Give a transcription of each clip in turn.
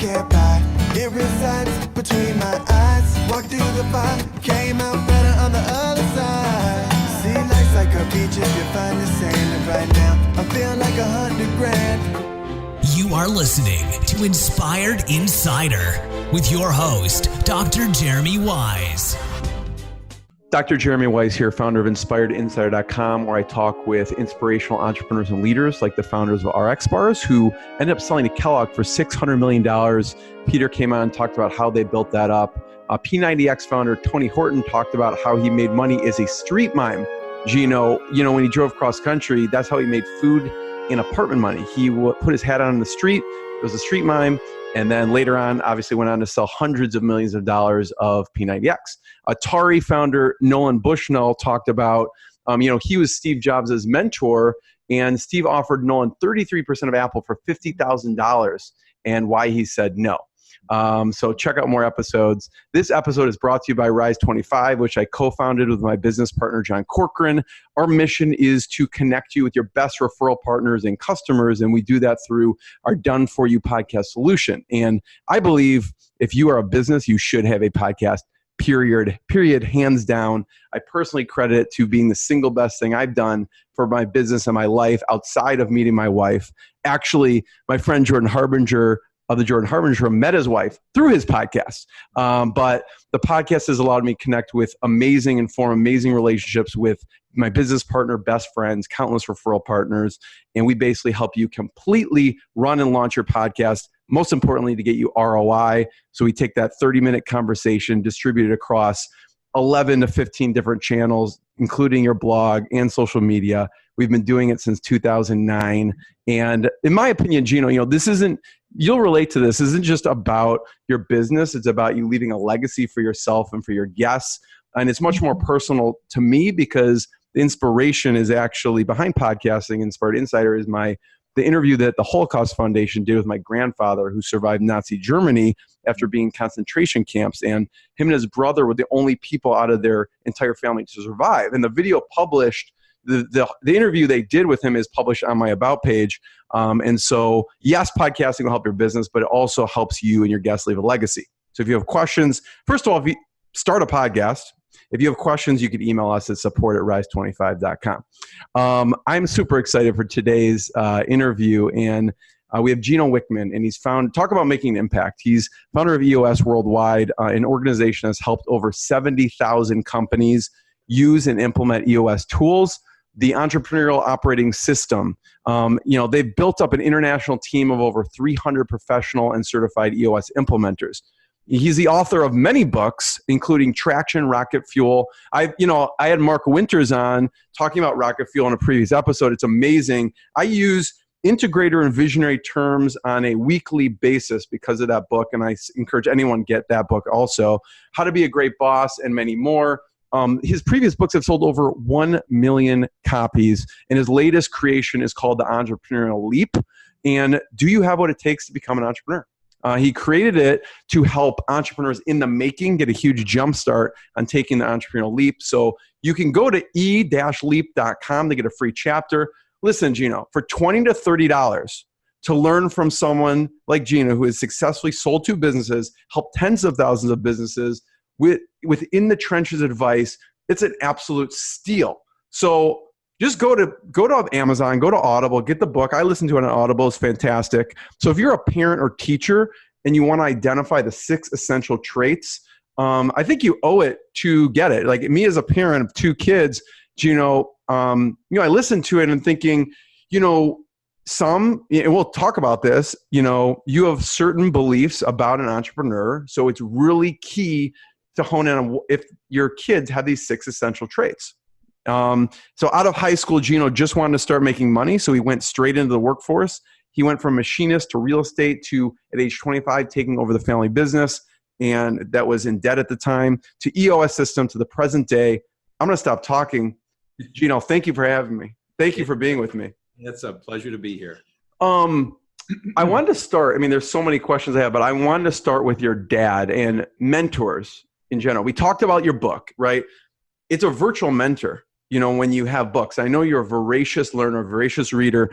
can't buy. It resides between my eyes. Walked through the fire, came out better on the other side. See, life's like a beach if you find the sand. And right now, I feel like $100,000. You are listening to Inspired Insider with your host, Dr. Jeremy Wise. Dr. Jeremy Wise here, founder of InspiredInsider.com, where I talk with inspirational entrepreneurs and leaders like the founders of RX Bars who ended up selling to Kellogg for $600 million. Peter came on and talked about how they built that up. P90X founder Tony Horton talked about how he made money as a street mime. Gino, when he drove cross country, that's how he made food and apartment money. He put his hat on in the street. It was a street mime. And then later on, obviously went on to sell hundreds of millions of dollars of P90X. Atari founder Nolan Bushnell talked about, he was Steve Jobs' mentor, and Steve offered Nolan 33% of Apple for $50,000 and why he said no. So check out more episodes. This episode is brought to you by Rise 25, which I co-founded with my business partner, John Corcoran. Our mission is to connect you with your best referral partners and customers, and we do that through our Done For You podcast solution. And I believe if you are a business, you should have a podcast, period, hands down. I personally credit it to being the single best thing I've done for my business and my life outside of meeting my wife. Actually, my friend Jordan Harbinger of the Jordan Harbinger met his wife through his podcast. But the podcast has allowed me to connect with and form amazing relationships with my business partner, best friends, countless referral partners. And we basically help you completely run and launch your podcast. Most importantly, to get you ROI. So we take that 30-minute conversation, distribute it across 11 to 15 different channels, including your blog and social media. We've been doing it since 2009. And in my opinion, Gino, you'll relate to this. This isn't just about your business. It's about you leaving a legacy for yourself and for your guests. And it's much more personal to me because the inspiration is actually behind podcasting. Inspired Insider is the interview that the Holocaust Foundation did with my grandfather who survived Nazi Germany after being in concentration camps. And him and his brother were the only people out of their entire family to survive. And the video published, the interview they did with him is published on my About page. And so, yes, podcasting will help your business, but it also helps you and your guests leave a legacy. So if you have questions, first of all, if you start a podcast, if you have questions, you can email us at support@rise25.com. I'm super excited for today's interview, and we have Geno Wickman, and talk about making an impact. He's founder of EOS Worldwide, an organization that's helped over 70,000 companies use and implement EOS tools, the entrepreneurial operating system. They've built up an international team of over 300 professional and certified EOS implementers. He's the author of many books, including Traction, Rocket Fuel. I had Mark Winters on talking about Rocket Fuel in a previous episode. It's amazing. I use integrator and visionary terms on a weekly basis because of that book, and I encourage anyone to get that book also. How to Be a Great Boss and many more. His previous books have sold over 1 million copies, and his latest creation is called the Entrepreneurial Leap. And do you have what it takes to become an entrepreneur? He created it to help entrepreneurs in the making get a huge jump start on taking the entrepreneurial leap. So you can go to e-leap.com to get a free chapter. Listen, Gino, for $20 to $30 to learn from someone like Gino, who has successfully sold 2 businesses, helped tens of thousands of businesses within the trenches advice, it's an absolute steal. So just go to Amazon, go to Audible, get the book. I listen to it on Audible. It's fantastic. So if you're a parent or teacher and you want to identify the 6 essential traits, I think you owe it to get it. Like me as a parent of 2 kids, I listened to it and thinking, and we'll talk about this, you have certain beliefs about an entrepreneur. So it's really key to hone in on if your kids have these 6 essential traits. So out of high school, Gino just wanted to start making money. So he went straight into the workforce. He went from machinist to real estate to, at age 25, taking over the family business. And that was in debt at the time, to EOS system, to the present day. I'm going to stop talking. Gino, thank you for having me. Thank you for being with me. It's a pleasure to be here. I wanted to start, there's so many questions I have, but I wanted to start with your dad and mentors in general. We talked about your book, right? It's a virtual mentor, when you have books. I know you're a voracious learner, voracious reader.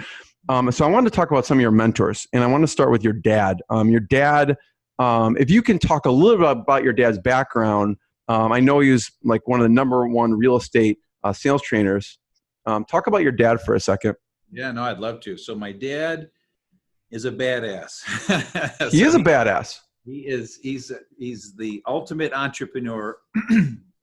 So I wanted to talk about some of your mentors, and I want to start with your dad. Your dad, if you can talk a little bit about your dad's background. I know he was like one of the number one real estate sales trainers. Talk about your dad for a second. Yeah, no, I'd love to. So my dad is a badass. He is a badass. He's the ultimate entrepreneur.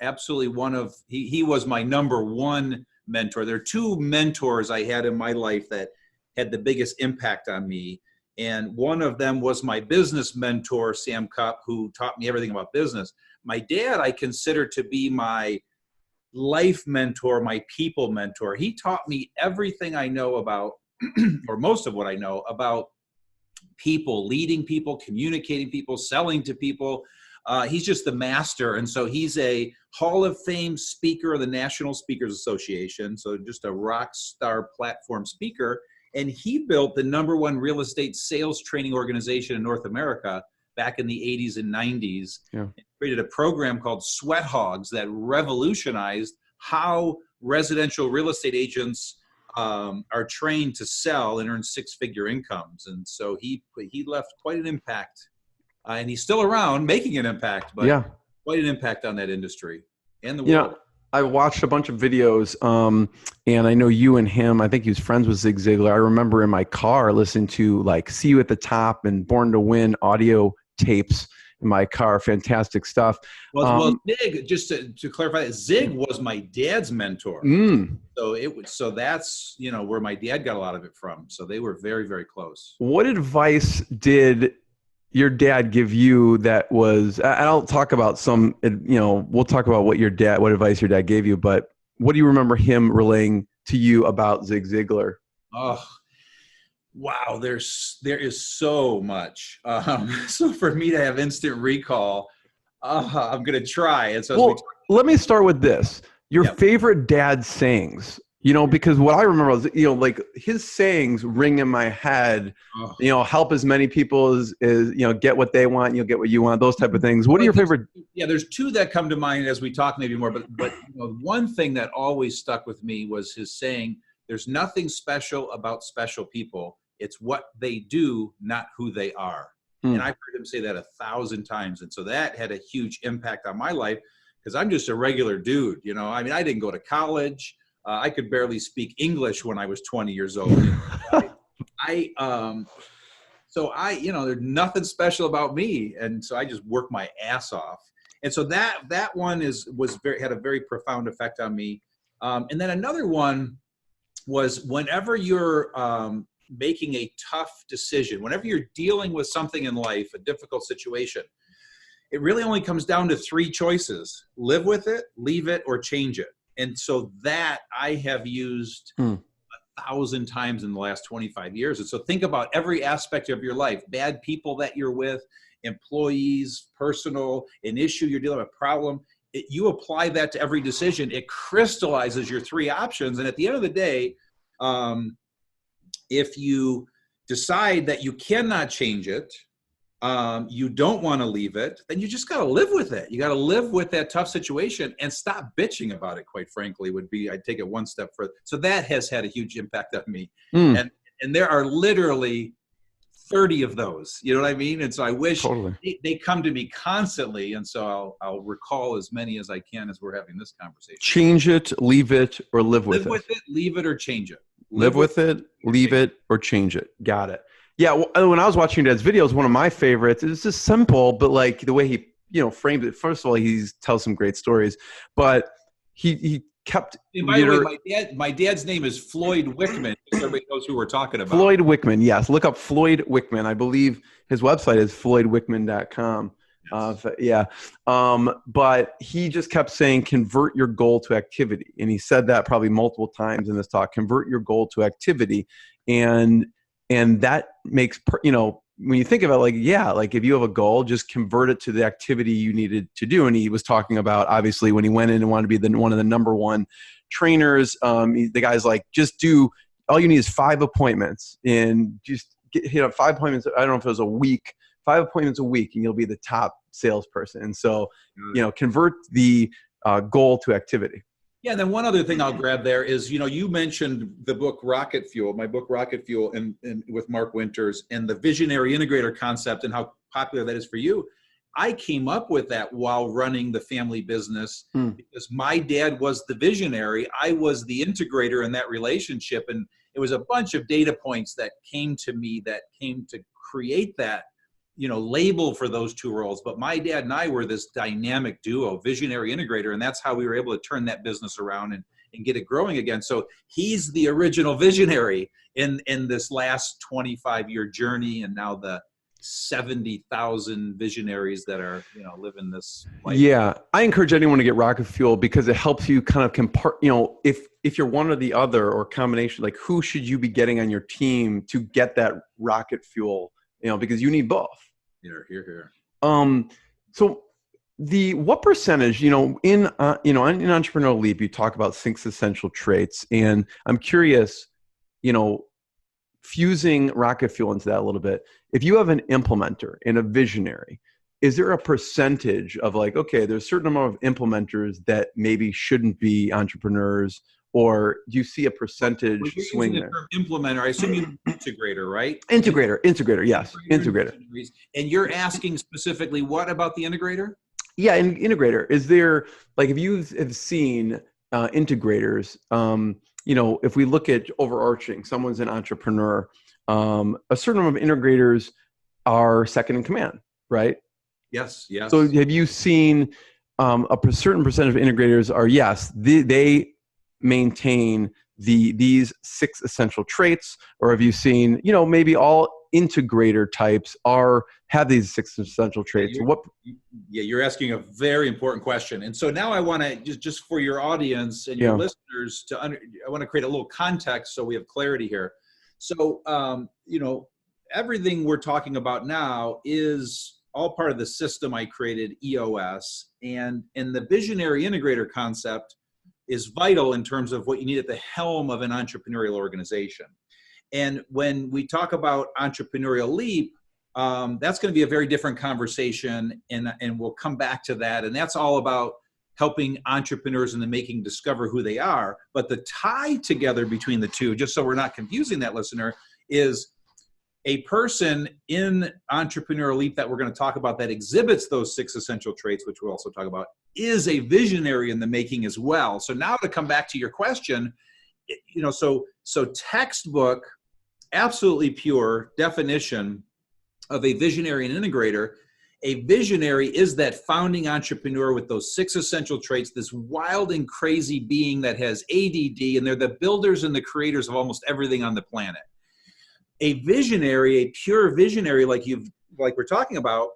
Absolutely he was my number one mentor. There are two mentors I had in my life that had the biggest impact on me. And one of them was my business mentor, Sam Cupp, who taught me everything about business. My dad, I consider to be my life mentor, my people mentor. He taught me everything I know about, or most of what I know about people, leading people, communicating people, selling to people. He's just the master. And so he's a Hall of Fame speaker of the National Speakers Association. So just a rock star platform speaker. And he built the number one real estate sales training organization in North America back in the 80s and 90s. Yeah. He created a program called Sweat Hogs that revolutionized how residential real estate agents are trained to sell and earn six-figure incomes. And so he left quite an impact. And he's still around making an impact, but quite an impact on that industry and the world. Yeah. I watched a bunch of videos, and I know you and him, I think he was friends with Zig Ziglar. I remember in my car listening to like See You at the Top and Born to Win audio tapes in my car. Fantastic stuff. Well, Zig, just to clarify, Zig was my dad's mentor. So that's, where my dad got a lot of it from. So they were very, very close. What advice did your dad give you that was, I'll talk about we'll talk about what advice your dad gave you, but what do you remember him relaying to you about Zig Ziglar? Oh, wow. There is so much. So for me to have instant recall, I'm going to try. And so let me start with this. Your favorite dad sayings. Because what I remember was, like his sayings ring in my head, help as many people as get what they want, you'll get what you want, those type of things. What are your favorite? Yeah, there's two that come to mind as we talk maybe more, but one thing that always stuck with me was his saying, there's nothing special about special people. It's what they do, not who they are. And I've heard him say that 1,000 times. And so that had a huge impact on my life because I'm just a regular dude. I didn't go to college. I could barely speak English when I was 20 years old. There's nothing special about me. And so I just worked my ass off. And so that one had a very profound effect on me. And then another one was whenever you're making a tough decision, whenever you're dealing with something in life, a difficult situation, it really only comes down to three choices: live with it, leave it, or change it. And so that I have used 1,000 times in the last 25 years. And so think about every aspect of your life: bad people that you're with, employees, personal, an issue you're dealing with, a problem. You apply that to every decision. It crystallizes your three options. And at the end of the day, if you decide that you cannot change it, you don't want to leave it, then you just got to live with it. You got to live with that tough situation and stop bitching about it, quite frankly, I'd take it one step further. So that has had a huge impact on me. And there are literally 30 of those, you know what I mean? And so I wish they come to me constantly. And so I'll recall as many as I can as we're having this conversation. Change it, leave it, or live with it. Live with it, leave it, or change it. Live with it, leave it, or change it. Got it. Yeah, when I was watching your dad's videos, one of my favorites, it's just simple, but like the way he, framed it. First of all, he tells some great stories, but he kept. And by the way, my dad's name is Floyd Wickman. Everybody knows who we're talking about. Floyd Wickman, yes. Look up Floyd Wickman. I believe his website is floydwickman.com. But he just kept saying, convert your goal to activity. And he said that probably multiple times in this talk, convert your goal to activity. And that makes, when you think about like if you have a goal, just convert it to the activity you needed to do. And he was talking about, obviously, when he went in and wanted to be one of the number one trainers, the guy's like, all you need is 5 appointments and just hit 5 appointments. I don't know if it was a week, 5 appointments a week, and you'll be the top salesperson. And so, convert the goal to activity. Yeah, and then one other thing I'll grab there is, you mentioned the book Rocket Fuel, my book Rocket Fuel, and with Mark Winters, and the visionary integrator concept and how popular that is for you. I came up with that while running the family business because my dad was the visionary. I was the integrator in that relationship. And it was a bunch of data points that came to me that came to create that, label for those two roles. But my dad and I were this dynamic duo, visionary integrator, and that's how we were able to turn that business around and get it growing again. So he's the original visionary in this last 25-year journey, and now the 70,000 visionaries that are, living this life. Yeah, I encourage anyone to get Rocket Fuel because it helps you kind of if you're one or the other or combination, like who should you be getting on your team to get that Rocket Fuel, because you need both. Here. So what percentage, in Entrepreneurial Leap, you talk about 6 essential traits, and I'm curious, fusing Rocket Fuel into that a little bit. If you have an implementer and a visionary, is there a percentage of like, okay, there's a certain amount of implementers that maybe shouldn't be entrepreneurs, or do you see a percentage swing there? Implementer, I assume you mean integrator, right? Integrator, yes, integrator. And you're asking specifically what about the integrator? Yeah, integrator. Is there, like, if you have seen integrators, if we look at overarching, someone's an entrepreneur, a certain number of integrators are second in command, right? Yes. So have you seen a certain percentage of integrators are, yes, they maintain these 6 essential traits, or have you seen, maybe all integrator types have these 6 essential traits? You're asking a very important question. And so now I want to just for your audience and your listeners I want to create a little context so we have clarity here. So, everything we're talking about now is all part of the system I created, EOS, and the visionary integrator concept is vital in terms of what you need at the helm of an entrepreneurial organization. And when we talk about Entrepreneurial Leap, that's going to be a very different conversation, and we'll come back to that. And that's all about helping entrepreneurs in the making discover who they are. But the tie together between the two, just so we're not confusing that listener, is a person in Entrepreneurial Leap that we're going to talk about that exhibits those 6 essential traits, which we'll also talk about, is a visionary in the making as well. So now to come back to your question, so textbook, absolutely pure definition of a visionary and integrator. A visionary is that founding entrepreneur with those 6 essential traits, this wild and crazy being that has ADD, and they're the builders and the creators of almost everything on the planet. A visionary, a pure visionary, like we're talking about,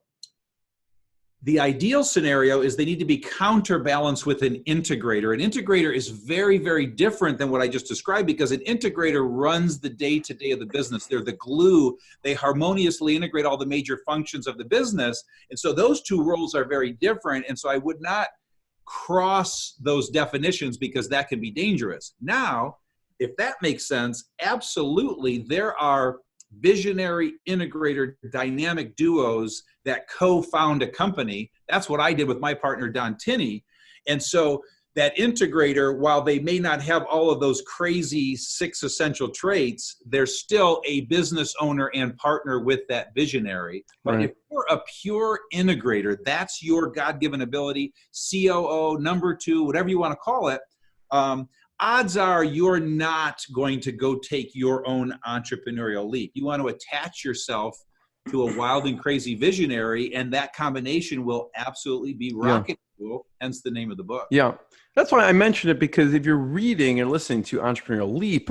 the ideal scenario is they need to be counterbalanced with an integrator. An integrator is very, very different than what I just described, because an integrator runs the day-to-day of the business. They're the glue. They harmoniously integrate all the major functions of the business. And so those two roles are very different. And so I would not cross those definitions because that can be dangerous. Now, if that makes sense, absolutely, there are visionary integrator dynamic duos that co-found a company. That's what I did with my partner, Don Tinney. And so that integrator, while they may not have all of those crazy 6 essential traits, they're still a business owner and partner with that visionary. But Right. if you're a pure integrator, that's your God-given ability, COO, number 2, whatever you want to call it, odds are you're not going to go take your own entrepreneurial leap. You want to attach yourself to a wild and crazy visionary, and that combination will absolutely be rocket fuel, hence the name of the book. Yeah, that's why I mentioned it, because if you're reading and listening to Entrepreneurial Leap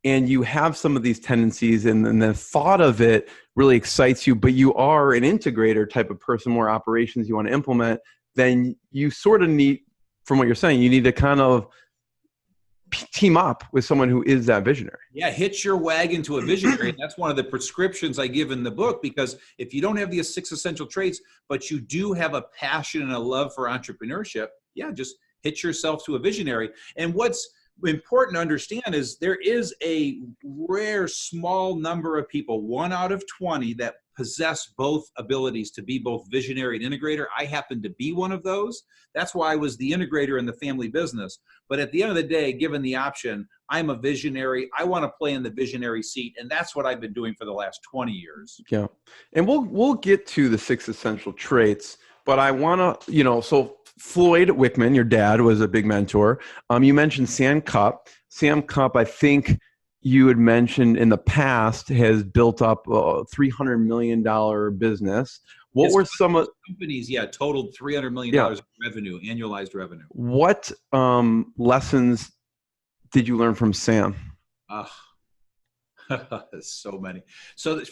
and you have some of these tendencies and then the thought of it really excites you, but you are an integrator type of person, more operations you want to implement, then you sort of need, from what you're saying, you need to kind of team up with someone who is that visionary. Yeah, hitch your wagon to a visionary. And that's one of the prescriptions I give in the book, because if you don't have these 6 essential traits, but you do have a passion and a love for entrepreneurship, just hitch yourself to a visionary. And what's important to understand is there is a rare small number of people, 1 out of 20, that possess both abilities to be both visionary and integrator. I happen to be one of those. That's why I was the integrator in the family business. But at the end of the day, given the option, I'm a visionary. I want to play in the visionary seat. And that's what I've been doing for the last 20 years. Yeah. And we'll get to the 6 essential traits, but I want to, so Floyd Wickman, your dad, was a big mentor. You mentioned Sam Cupp. Sam Cupp, I think you had mentioned in the past, has built up a $300 million business. What were some of companies? Yeah, totaled $300 million of revenue, annualized revenue. What lessons did you learn from Sam? So many. So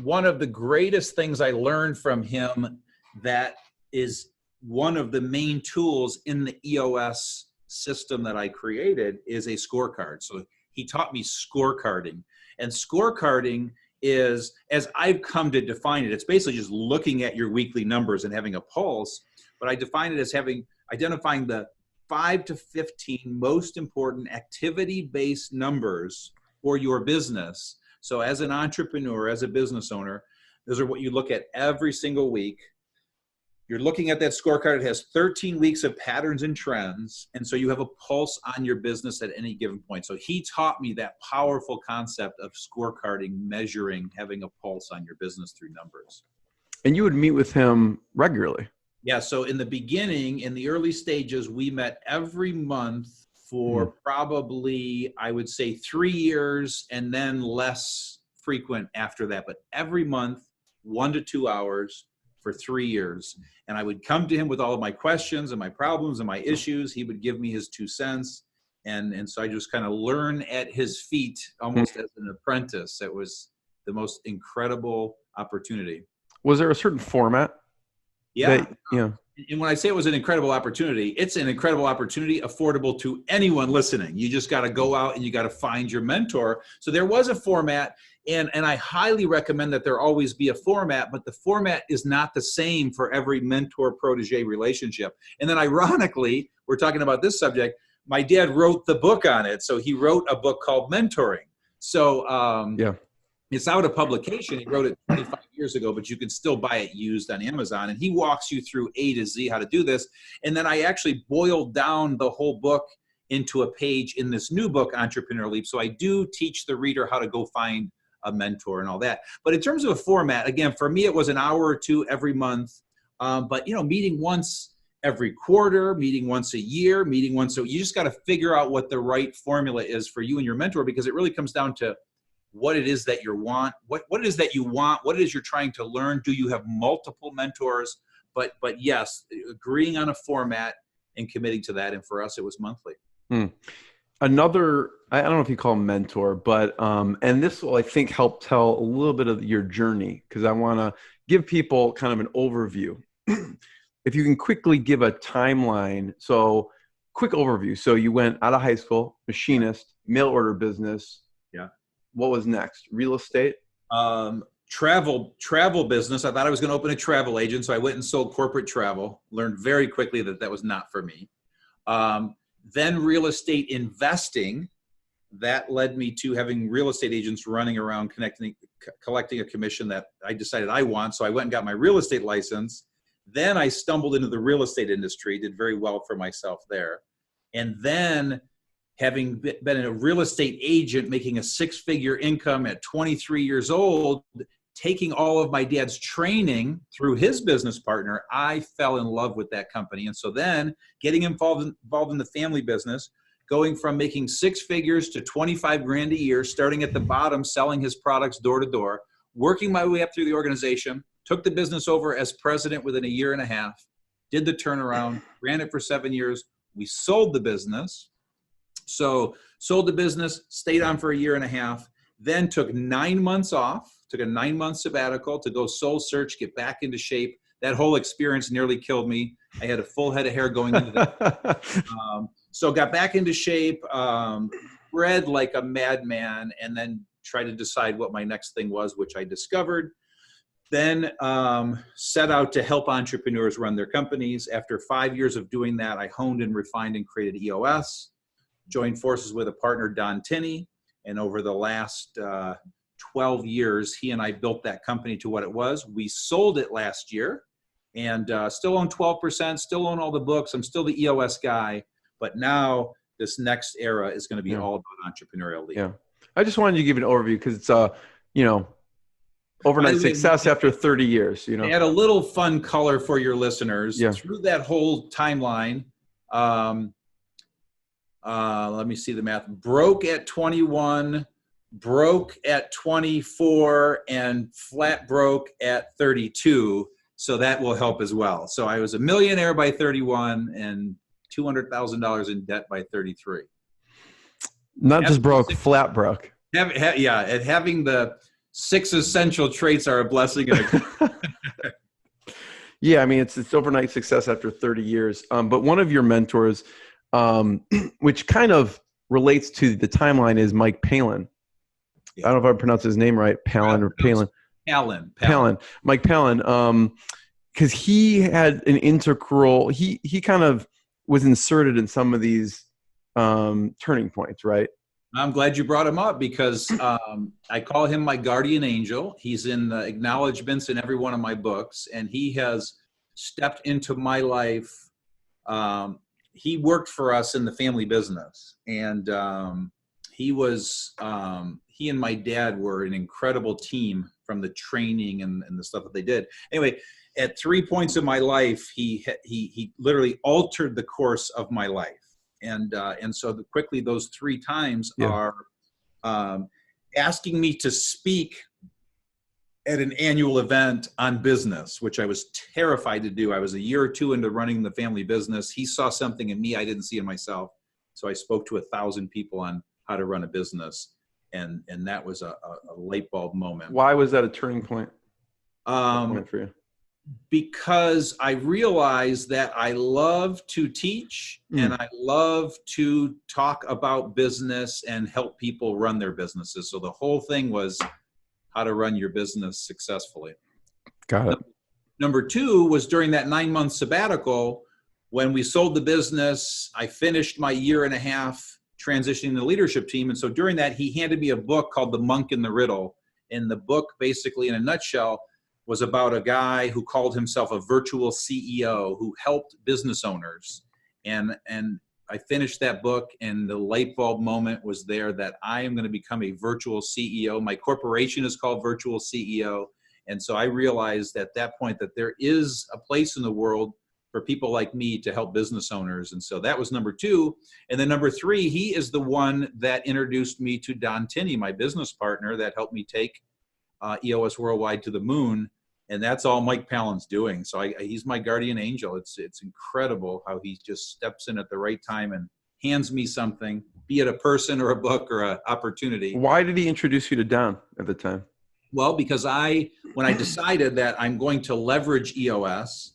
one of the greatest things I learned from him, that is one of the main tools in the EOS system that I created, is a scorecard. So he taught me scorecarding. And scorecarding is, as I've come to define it, it's basically just looking at your weekly numbers and having a pulse. But I define it as identifying the 5 to 15 most important activity-based numbers for your business. So as an entrepreneur, as a business owner, those are what you look at every single week. You're looking at that scorecard. It has 13 weeks of patterns and trends. And so you have a pulse on your business at any given point. So he taught me that powerful concept of scorecarding, measuring, having a pulse on your business through numbers. And you would meet with him regularly. Yeah. So in the beginning, in the early stages, we met every month for probably, I would say, 3 years, and then less frequent after that. But every month, 1 to 2 hours for 3 years. And I would come to him with all of my questions and my problems and my issues. He would give me his 2 cents. And so I just kind of learned at his feet, almost as an apprentice. It was the most incredible opportunity. Was there a certain format? Yeah. And when I say it was an incredible opportunity, it's an incredible opportunity affordable to anyone listening. You just got to go out and you got to find your mentor. So there was a format, and I highly recommend that there always be a format, but the format is not the same for every mentor-protege relationship. And then ironically, we're talking about this subject, my dad wrote the book on it. So he wrote a book called Mentoring. So it's out of publication. He wrote it 25 years ago, but you can still buy it used on Amazon. And he walks you through A to Z how to do this. And then I actually boiled down the whole book into a page in this new book, Entrepreneurial Leap. So I do teach the reader how to go find a mentor and all that. But in terms of a format, again, for me, it was an hour or 2 every month. But, meeting once every quarter, meeting once a year, meeting once. So you just got to figure out what the right formula is for you and your mentor, because it really comes down to what it is that you want, what it is that you want, what it is you're trying to learn. Do you have multiple mentors? But yes, agreeing on a format and committing to that. And for us, it was monthly. Another, I don't know if you call him mentor, but, and this will, I think, help tell a little bit of your journey, because I want to give people kind of an overview. If you can quickly give a timeline. So quick overview. So you went out of high school, machinist, mail order business. Yeah. What was next? Real estate? Travel business. I thought I was going to open a travel agent. So I went and sold corporate travel, learned very quickly that was not for me. Then real estate investing, that led me to having real estate agents running around collecting a commission that I decided I want. So I went and got my real estate license. Then I stumbled into the real estate industry, did very well for myself there. And then having been a real estate agent, making a 6-figure income at 23 years old, taking all of my dad's training through his business partner, I fell in love with that company. And so then getting involved in the family business, going from making 6 figures to 25 grand a year, starting at the bottom, selling his products door to door, working my way up through the organization, took the business over as president within a year and a half, did the turnaround, ran it for 7 years. We sold the business. So sold the business, stayed on for a year and a half, then took 9 months off, took a 9-month sabbatical to go soul search, get back into shape. That whole experience nearly killed me. I had a full head of hair going into that. So got back into shape, bred like a madman, and then tried to decide what my next thing was, which I discovered. Then set out to help entrepreneurs run their companies. After 5 years of doing that, I honed and refined and created EOS. Joined forces with a partner, Don Tinney, and over the last 12 years, he and I built that company to what it was. We sold it last year and still own 12%, still own all the books. I'm still the EOS guy, but now this next era is going to be all about Entrepreneurial Leap. Yeah. I just wanted you to give an overview because it's, overnight success after 30 years, Add a little fun color for your listeners. Yeah. Through that whole timeline, let me see the math. Broke at 21, broke at 24, and flat broke at 32. So that will help as well. So I was a millionaire by 31 and $200,000 in debt by 33. Not just broke, flat broke. And having the 6 essential traits are a blessing. Yeah, I mean, it's overnight success after 30 years. But one of your mentors, which kind of relates to the timeline, is Mike Palin. Yeah. I don't know if I pronounced his name right, Palin or Palin. Palin. Mike Palin. Because he had an integral, he kind of was inserted in some of these turning points, right? I'm glad you brought him up because I call him my guardian angel. He's in the acknowledgments in every one of my books, and he has stepped into my life. He worked for us in the family business, and he and my dad were an incredible team from the training and the stuff that they did. Anyway, at 3 points in my life, he literally altered the course of my life. And so quickly, those 3 times are asking me to speak at an annual event on business, which I was terrified to do. I was a year or 2 into running the family business. He saw something in me I didn't see in myself. So I spoke to 1,000 people on how to run a business. And that was a light bulb moment. Why was that a turning point? For you? Because I realized that I love to teach and I love to talk about business and help people run their businesses. So the whole thing was how to run your business successfully. Got it. Number 2 was during that 9-month sabbatical when we sold the business. I finished my 1.5 years transitioning the leadership team. And so during that, he handed me a book called The Monk and the Riddle. And the book, basically in a nutshell, was about a guy who called himself a virtual CEO who helped business owners. And I finished that book, and the light bulb moment was there that I am going to become a virtual CEO. My corporation is called Virtual CEO. And so I realized at that point that there is a place in the world for people like me to help business owners. And so that was number 2. And then number 3, he is the one that introduced me to Don Tinney, my business partner, that helped me take EOS Worldwide to the moon. And that's all Mike Palin's doing. So he's my guardian angel. It's incredible how he just steps in at the right time and hands me something, be it a person or a book or an opportunity. Why did he introduce you to Don at the time? Well, because when I decided that I'm going to leverage EOS,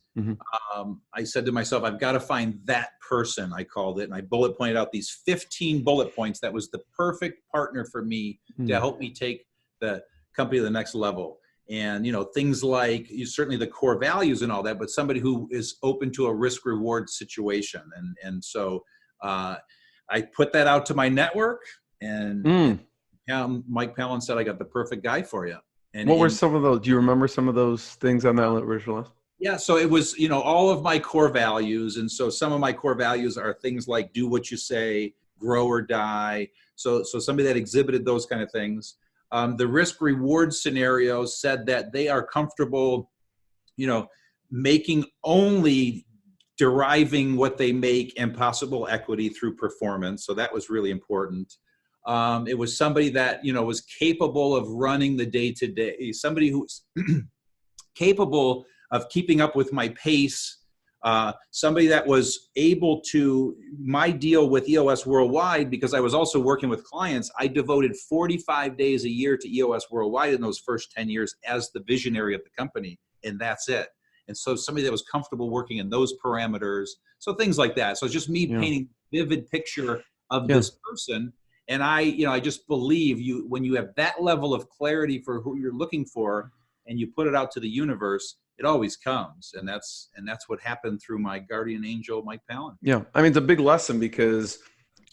I said to myself, I've got to find that person, I called it. And I bullet pointed out these 15 bullet points. That was the perfect partner for me to help me take the company to the next level. And, things like certainly the core values and all that, but somebody who is open to a risk reward situation. And so I put that out to my network, and Mike Palin said, I got the perfect guy for you. And what were some of those? Do you remember some of those things on that original list? Yeah. So it was, all of my core values. And so some of my core values are things like do what you say, grow or die. So somebody that exhibited those kind of things. The risk reward scenario said that they are comfortable, making only deriving what they make and possible equity through performance. So that was really important. It was somebody that, was capable of running the day-to-day, somebody who's capable of keeping up with my pace, somebody that was able to, my deal with EOS Worldwide, because I was also working with clients, I devoted 45 days a year to EOS Worldwide in those first 10 years as the visionary of the company, and that's it. And so somebody that was comfortable working in those parameters, so things like that. So it's just me painting a vivid picture of this person. And I just believe when you have that level of clarity for who you're looking for and you put it out to the universe, it always comes. And that's what happened through my guardian angel, Mike Palin. Yeah. I mean, it's a big lesson because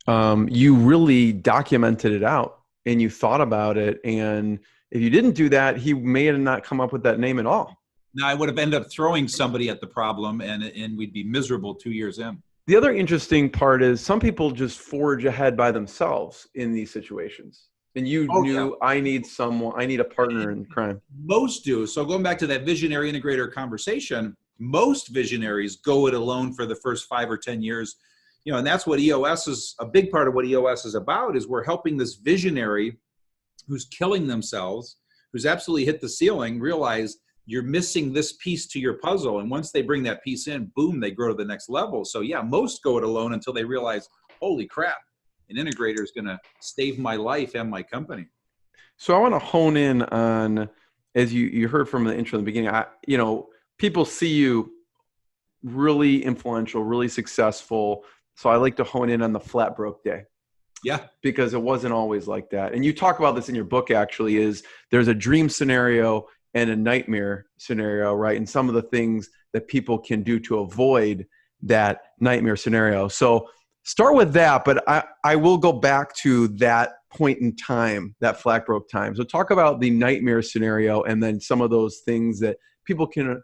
you really documented it out and you thought about it, and if you didn't do that, he may have not come up with that name at all. Now, I would have ended up throwing somebody at the problem, and we'd be miserable 2 years in. The other interesting part is some people just forge ahead by themselves in these situations. And you knew, I need a partner in crime. Most do. So going back to that visionary integrator conversation, most visionaries go it alone for the first 5 or 10 years. And that's what EOS is, a big part of what EOS is about, is we're helping this visionary who's killing themselves, who's absolutely hit the ceiling, realize you're missing this piece to your puzzle. And once they bring that piece in, boom, they grow to the next level. So yeah, most go it alone until they realize, holy crap, an integrator is going to save my life and my company. So I want to hone in on, as you heard from the intro in the beginning, people see you really influential, really successful. So I like to hone in on the flat broke day. Yeah. Because it wasn't always like that. And you talk about this in your book, actually, is there's a dream scenario and a nightmare scenario, right? And some of the things that people can do to avoid that nightmare scenario. So start with that, but I will go back to that point in time, that flat broke time. So talk about the nightmare scenario and then some of those things that people can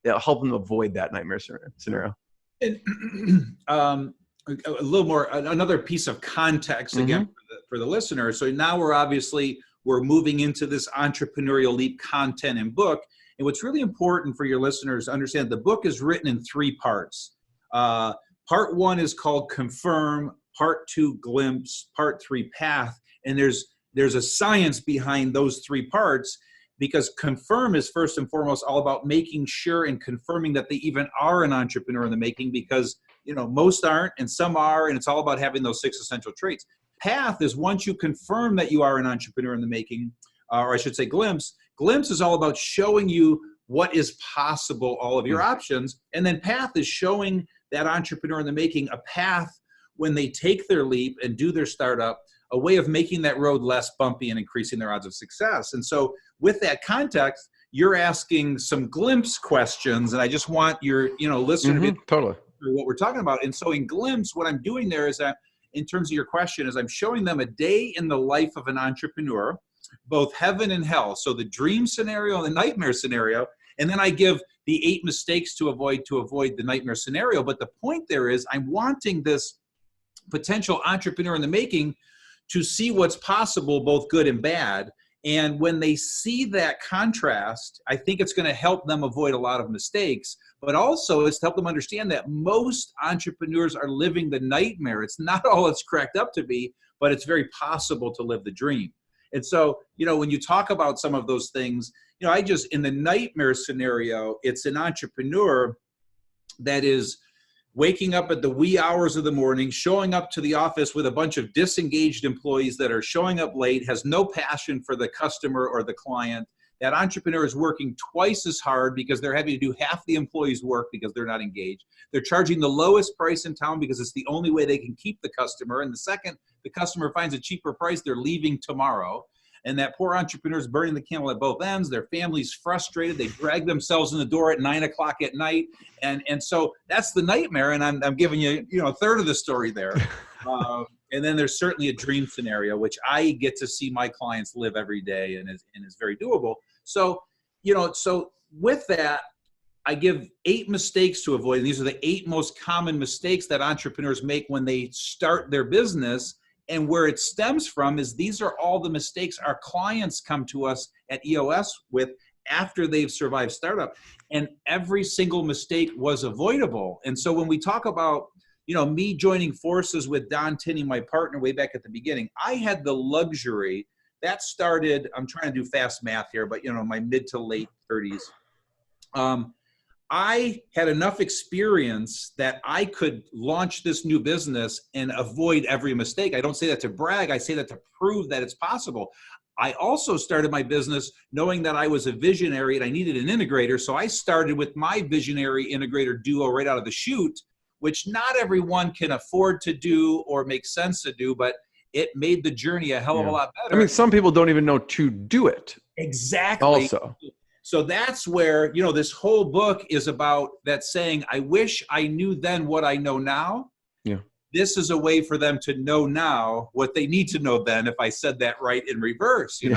help them avoid that nightmare scenario. And, a little more, another piece of context again for the listener. So now we're moving into this Entrepreneurial Leap content and book. And what's really important for your listeners to understand, the book is written in 3 parts. Part 1 is called Confirm, Part 2 Glimpse, Part 3 Path. And there's a science behind those 3 parts, because Confirm is first and foremost all about making sure and confirming that they even are an entrepreneur in the making, because most aren't and some are, and it's all about having those 6 essential traits. Path is once you confirm that you are an entrepreneur in the making, or I should say Glimpse. Glimpse is all about showing you what is possible, all of your options. And then Path is showing that entrepreneur in the making a path when they take their leap and do their startup, a way of making that road less bumpy and increasing their odds of success. And so with that context, you're asking some glimpse questions, and I just want your listener to be totally what we're talking about. And so in Glimpse, what I'm doing there is that, in terms of your question, is I'm showing them a day in the life of an entrepreneur, both heaven and hell. So the dream scenario and the nightmare scenario. And then I give the 8 mistakes to avoid the nightmare scenario. But the point there is, I'm wanting this potential entrepreneur in the making to see what's possible, both good and bad. And when they see that contrast, I think it's going to help them avoid a lot of mistakes, but also it's to help them understand that most entrepreneurs are living the nightmare. It's not all it's cracked up to be, but it's very possible to live the dream. And so, when you talk about some of those things, in the nightmare scenario, it's an entrepreneur that is waking up at the wee hours of the morning, showing up to the office with a bunch of disengaged employees that are showing up late, has no passion for the customer or the client. That entrepreneur is working twice as hard because they're having to do half the employees' work because they're not engaged. They're charging the lowest price in town because it's the only way they can keep the customer. And the second the customer finds a cheaper price, they're leaving tomorrow. And that poor entrepreneur is burning the candle at both ends. Their family's frustrated. They drag themselves in the door at 9 o'clock at night. And so that's the nightmare. And I'm giving you, a third of the story there. And then there's certainly a dream scenario, which I get to see my clients live every day and is very doable. So, so with that, I give 8 mistakes to avoid. And these are the 8 most common mistakes that entrepreneurs make when they start their business. And where it stems from is these are all the mistakes our clients come to us at EOS with after they've survived startup. And every single mistake was avoidable. And so when we talk about, me joining forces with Don Tinney, my partner, way back at the beginning, I had the luxury that started, I'm trying to do fast math here, but my mid to late 30s. I had enough experience that I could launch this new business and avoid every mistake. I don't say that to brag. I say that to prove that it's possible. I also started my business knowing that I was a visionary and I needed an integrator. So I started with my visionary integrator duo right out of the chute, which not everyone can afford to do or make sense to do, but it made the journey a hell of a lot better. I mean, some people don't even know to do it. Exactly. Also. So that's where, this whole book is about that saying, I wish I knew then what I know now. Yeah. This is a way for them to know now what they need to know then, if I said that right in reverse, So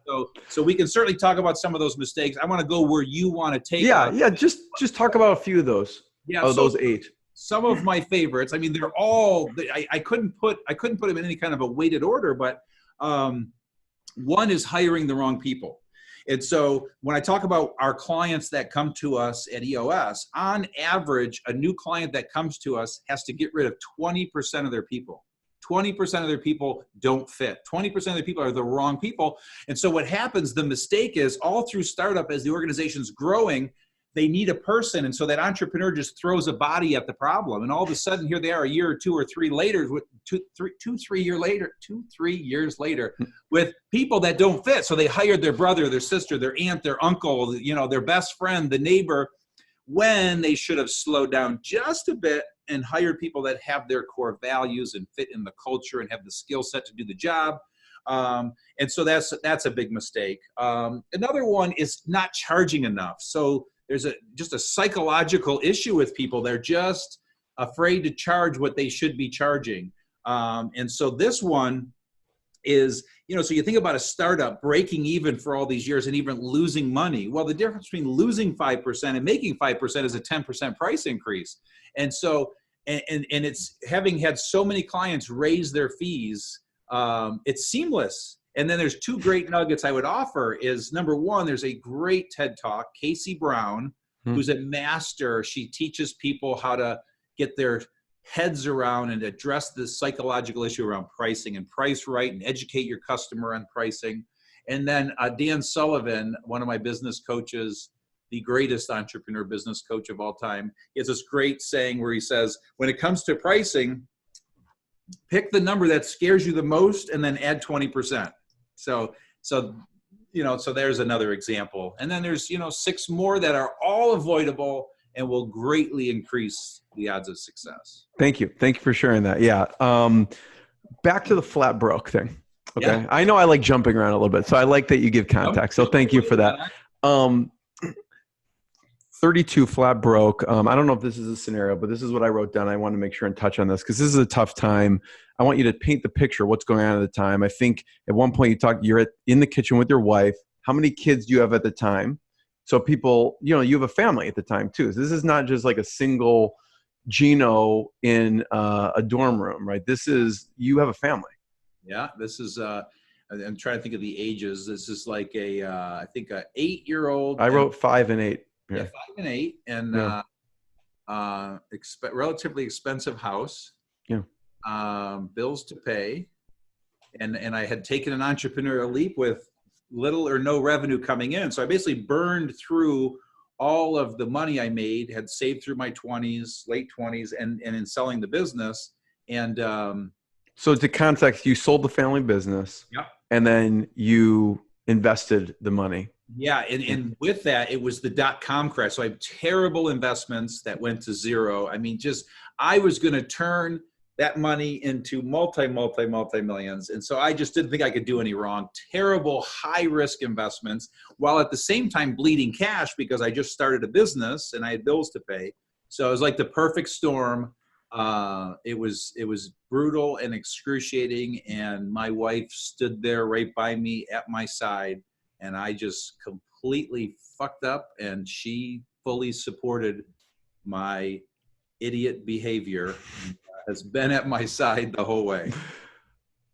So we can certainly talk about some of those mistakes. I want to go where you want to take us. Yeah. Just talk about a few of those. Yeah, Of so those 8. some of my favorites. I mean, they're all. I couldn't put them in any kind of a weighted order, but one is hiring the wrong people. And so when I talk about our clients that come to us at EOS, on average, a new client that comes to us has to get rid of 20% of their people. 20% of their people don't fit. 20% of the people are the wrong people. And so what happens, the mistake is all through startup, as the organization's growing, they need a person. And so that entrepreneur just throws a body at the problem. And all of a sudden, here they are a year or 2 or 3 later, with 3 years later, with people that don't fit. So they hired their brother, their sister, their aunt, their uncle, their best friend, the neighbor, when they should have slowed down just a bit and hired people that have their core values and fit in the culture and have the skill set to do the job. And so that's a big mistake. Another one is not charging enough. So there's just a psychological issue with people. They're just afraid to charge what they should be charging. And so this one is, so you think about a startup breaking even for all these years and even losing money. Well, the difference between losing 5% and making 5% is a 10% price increase. And so, and it's having had so many clients raise their fees, it's seamless. And then there's 2 great nuggets I would offer is, number one, there's a great TED Talk, Casey Brown, who's a master. She teaches people how to get their heads around and address this psychological issue around pricing and price right and educate your customer on pricing. And then Dan Sullivan, one of my business coaches, the greatest entrepreneur business coach of all time, he has this great saying where he says, when it comes to pricing, pick the number that scares you the most and then add 20%. So there's another example. And then there's, 6 more that are all avoidable and will greatly increase the odds of success. Thank you. Thank you for sharing that. Yeah. Back to the flat broke thing. Okay. Yeah. I know I like jumping around a little bit, so I like that you give context. So thank you for that. 32 flat broke. I don't know if this is a scenario, but this is what I wrote down. I want to make sure and touch on this because this is a tough time. I want you to paint the picture, what's going on at the time. I think at one point you're in the kitchen with your wife. How many kids do you have at the time? So people, you have a family at the time too. So this is not just like a single Gino in a dorm room, right? You have a family. Yeah, this is, I'm trying to think of the ages. This is like I think a 8-year-old. I wrote 5 and 8. Yeah, 5 and 8, and relatively expensive house. Yeah. Bills to pay, and I had taken an entrepreneurial leap with little or no revenue coming in. So I basically burned through all of the money I made, had saved through my 20s, late 20s, and in selling the business. And so to context, you sold the family business. Yeah. And then you invested the money. Yeah, and with that, it was the .com crash. So I have terrible investments that went to zero. I mean, I was going to turn that money into multi-millions. And so I just didn't think I could do any wrong. Terrible high-risk investments, while at the same time bleeding cash because I just started a business and I had bills to pay. So it was like the perfect storm. It was brutal and excruciating. And my wife stood there right by me at my side. And I just completely fucked up, and she fully supported my idiot behavior, has been at my side the whole way.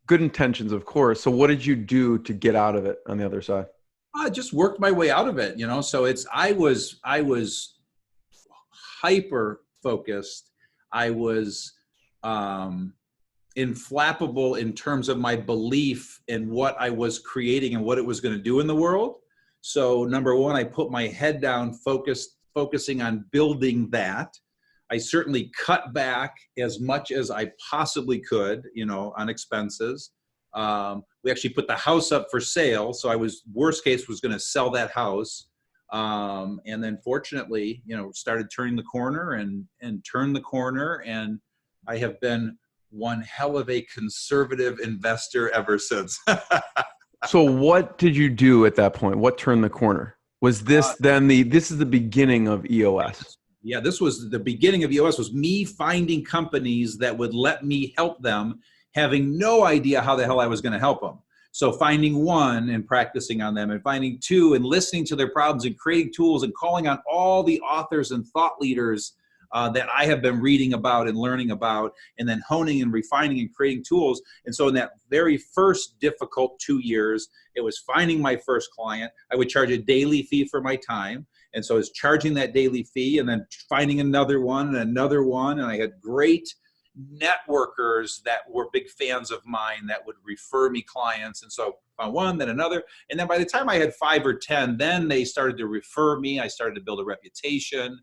Good intentions, of course. So what did you do to get out of it on the other side? I just worked my way out of it, so I was hyper focused. I was, inflappable in terms of my belief in what I was creating and what it was going to do in the world. So number one, I put my head down, focusing on building that. I certainly cut back as much as I possibly could, on expenses. We actually put the house up for sale. So worst case was going to sell that house. And then fortunately, started turning the corner and turned the corner. And I have been one hell of a conservative investor ever since. So what did you do at that point? What turned the corner? Was this this is the beginning of EOS? Yeah, this was the beginning of EOS, was me finding companies that would let me help them, having no idea how the hell I was going to help them. So finding one and practicing on them, and finding two and listening to their problems and creating tools and calling on all the authors and thought leaders that I have been reading about and learning about, and then honing and refining and creating tools. And so in that very first difficult 2 years, it was finding my first client. I would charge a daily fee for my time. And so I was charging that daily fee and then finding another one and another one. And I had great networkers that were big fans of mine that would refer me clients. And so I found one, then another. And then by the time I had 5 or 10, then they started to refer me. I started to build a reputation,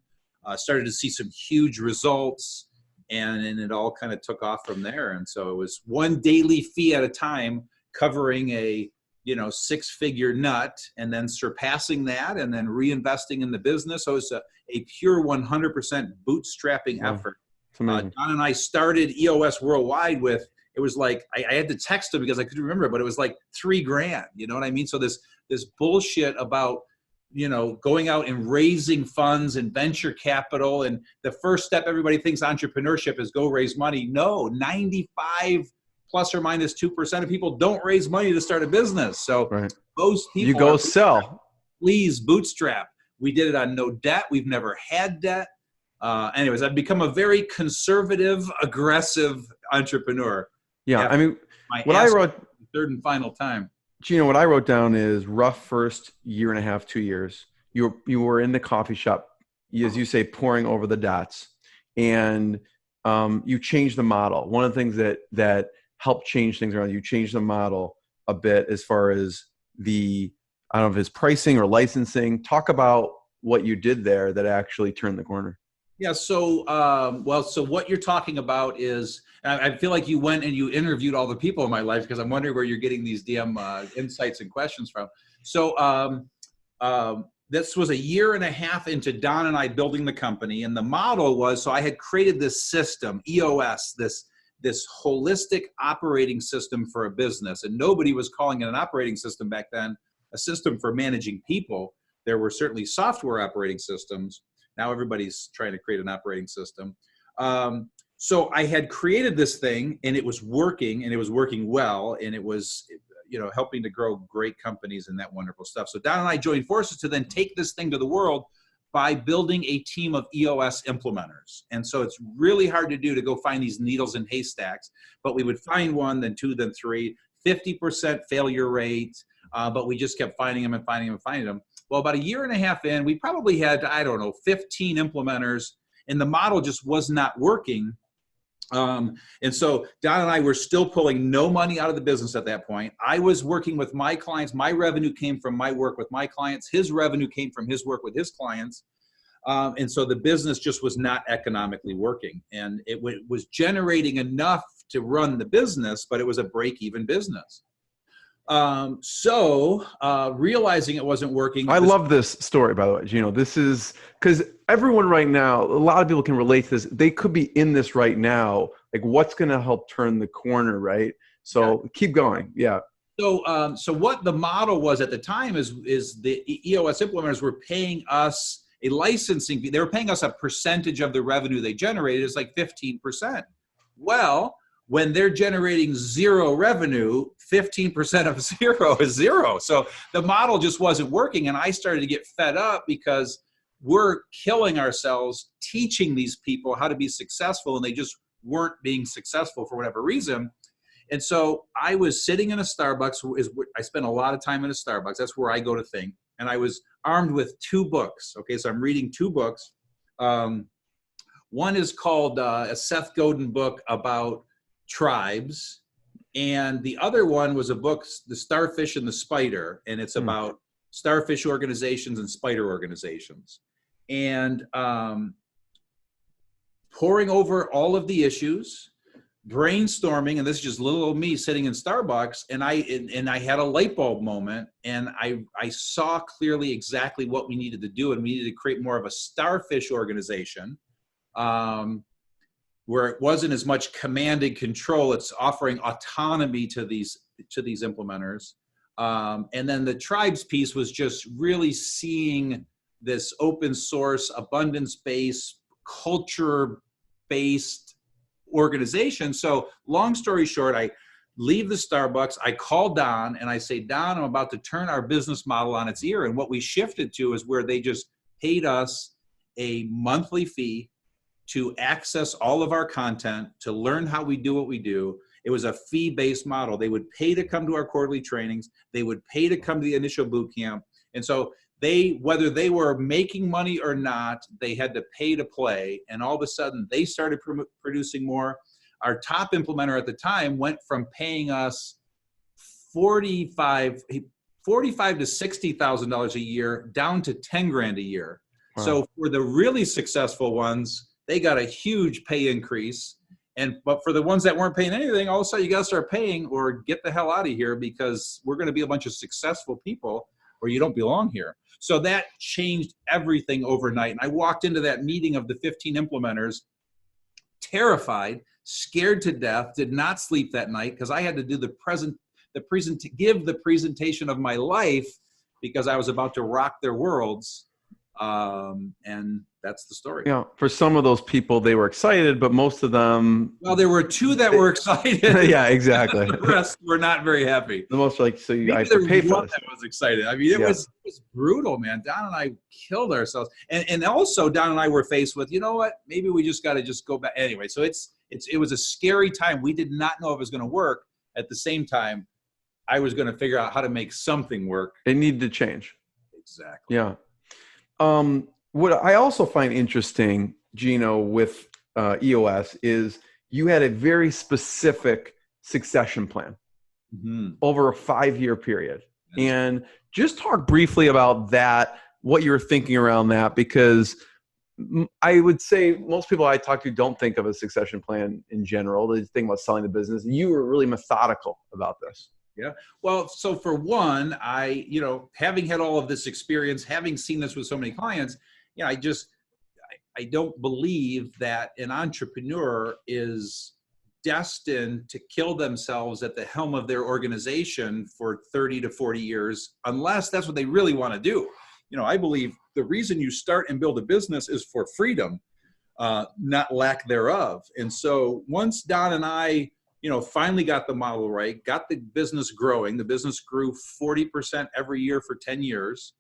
started to see some huge results, and it all kind of took off from there. And so it was one daily fee at a time, covering a 6-figure nut, and then surpassing that, and then reinvesting in the business. So it's a pure 100% bootstrapping effort. Don and I started EOS Worldwide with, it was like, I had to text him because I couldn't remember, but it was like $3,000. You know what I mean? So this bullshit about, going out and raising funds and venture capital. And the first step, everybody thinks entrepreneurship is go raise money. No, 95 plus or minus 2% of people don't raise money to start a business. So most people, you go sell. Please bootstrap. We did it on no debt. We've never had debt. Anyways, I've become a very conservative, aggressive entrepreneur. Yeah, I mean, what I wrote, third and final time. Gino, what I wrote down is rough first year and a half, 2 years. You were in the coffee shop, as you say, pouring over the dots, and you changed the model. One of the things that helped change things around, you changed the model a bit as far as I don't know if it's pricing or licensing. Talk about what you did there that actually turned the corner. Yeah. So, so what you're talking about is, I feel like you went and you interviewed all the people in my life, because I'm wondering where you're getting these damn insights and questions from. So, this was a year and a half into Don and I building the company, and the model was, so I had created this system, EOS, this holistic operating system for a business, and nobody was calling it an operating system back then, a system for managing people. There were certainly software operating systems. Now everybody's trying to create an operating system. So I had created this thing, and it was working, and it was working well, and it was, helping to grow great companies and that wonderful stuff. So Don and I joined forces to then take this thing to the world by building a team of EOS implementers. And so it's really hard to do, to go find these needles in haystacks, but we would find one, then two, then three, 50% failure rate, but we just kept finding them and finding them and finding them. Well, about a year and a half in, we probably had, 15 implementers, and the model just was not working. And so Don and I were still pulling no money out of the business at that point. I was working with my clients. My revenue came from my work with my clients. His revenue came from his work with his clients. And so the business just was not economically working. And it was generating enough to run the business, but it was a break-even business. Realizing it wasn't working. I love this story, by the way, Gino. This is because everyone right now, a lot of people can relate to this. They could be in this right now. Like, what's going to help turn the corner, right? So keep going. Yeah. So what the model was at the time is the EOS implementers were paying us a licensing fee. They were paying us a percentage of the revenue they generated. It's like 15%. Well, when they're generating zero revenue, 15% of zero is zero. So the model just wasn't working. And I started to get fed up, because we're killing ourselves teaching these people how to be successful, and they just weren't being successful for whatever reason. And so I was sitting in a Starbucks. I spent a lot of time in a Starbucks. That's where I go to think. And I was armed with 2 books. Okay, so I'm reading 2 books. One is called a Seth Godin book about tribes, and the other one was a book, The Starfish and the Spider, and it's about starfish organizations and spider organizations, and poring over all of the issues, brainstorming, and this is just little old me sitting in Starbucks, and I had a light bulb moment, and I saw clearly exactly what we needed to do, and we needed to create more of a starfish organization, where it wasn't as much command and control. It's offering autonomy to these implementers. And then the tribes piece was just really seeing this open source, abundance-based, culture-based organization. So long story short, leave the Starbucks. I call Don and I say, Don, I'm about to turn our business model on its ear. And what we shifted to is where they just paid us a monthly fee to access all of our content, to learn how we do what we do. It was a fee-based model. They would pay to come to our quarterly trainings. They would pay to come to the initial boot camp. And so whether they were making money or not, they had to pay to play. And all of a sudden they started producing more. Our top implementer at the time went from paying us $45,000 to $60,000 a year down to $10,000 a year. Wow. So for the really successful ones, they got a huge pay increase. But for the ones that weren't paying anything, all of a sudden you got to start paying or get the hell out of here, because we're going to be a bunch of successful people or you don't belong here. So that changed everything overnight. And I walked into that meeting of the 15 implementers terrified, scared to death, did not sleep that night because I had to do give the presentation of my life because I was about to rock their worlds. And that's the story. Yeah. For some of those people, they were excited, but most of them. Well, there were two that were excited. Yeah, exactly. The rest were not very happy. The most like, so I have there to pay was for one this. that was excited. I mean, it was brutal, man. Don and I killed ourselves. And also Don and I were faced with, you know what, maybe we just got to just go back. Anyway, so it was a scary time. We did not know if it was going to work. At the same time, I was going to figure out how to make something work. It needed to change. Exactly. Yeah. What I also find interesting, Gino, with EOS is you had a very specific succession plan over a 5-year period. And just talk briefly about that, what you were thinking around that, because I would say most people I talk to don't think of a succession plan in general. They think about selling the business. You were really methodical about this. Yeah. Well, so for one, having had all of this experience, having seen this with so many clients, I don't believe that an entrepreneur is destined to kill themselves at the helm of their organization for 30 to 40 years, unless that's what they really want to do. I believe the reason you start and build a business is for freedom, not lack thereof. And so once Don and I, finally got the model right, got the business growing, the business grew 40% every year for 10 years.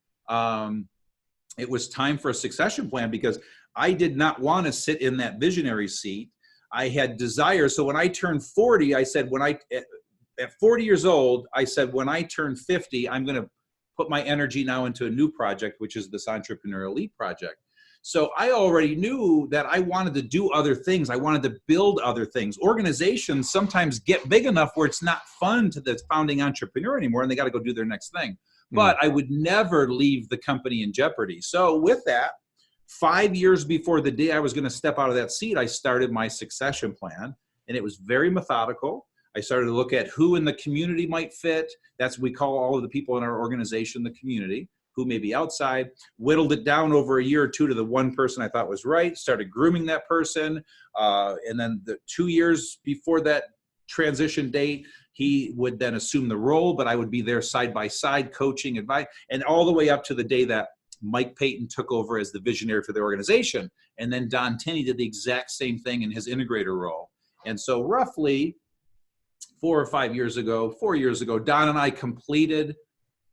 It was time for a succession plan because I did not want to sit in that visionary seat. I had desires. So when I turned 40, I said, at 40 years old, I said, when I turn 50, I'm going to put my energy now into a new project, which is this Entrepreneurial Leap project. So I already knew that I wanted to do other things. I wanted to build other things. Organizations sometimes get big enough where it's not fun to the founding entrepreneur anymore, and they got to go do their next thing. But I would never leave the company in jeopardy. So with that, 5 years before the day I was going to step out of that seat, I started my succession plan, and it was very methodical. I started to look at who in the community might fit. That's what we call all of the people in our organization, the community, who may be outside. Whittled it down over a year or two to the one person I thought was right, started grooming that person. And then the 2 years before that transition date, he would then assume the role, but I would be there side by side, coaching, advice, and all the way up to the day that Mike Payton took over as the visionary for the organization. And then Don Tinney did the exact same thing in his integrator role. And so roughly 4 years ago, Don and I completed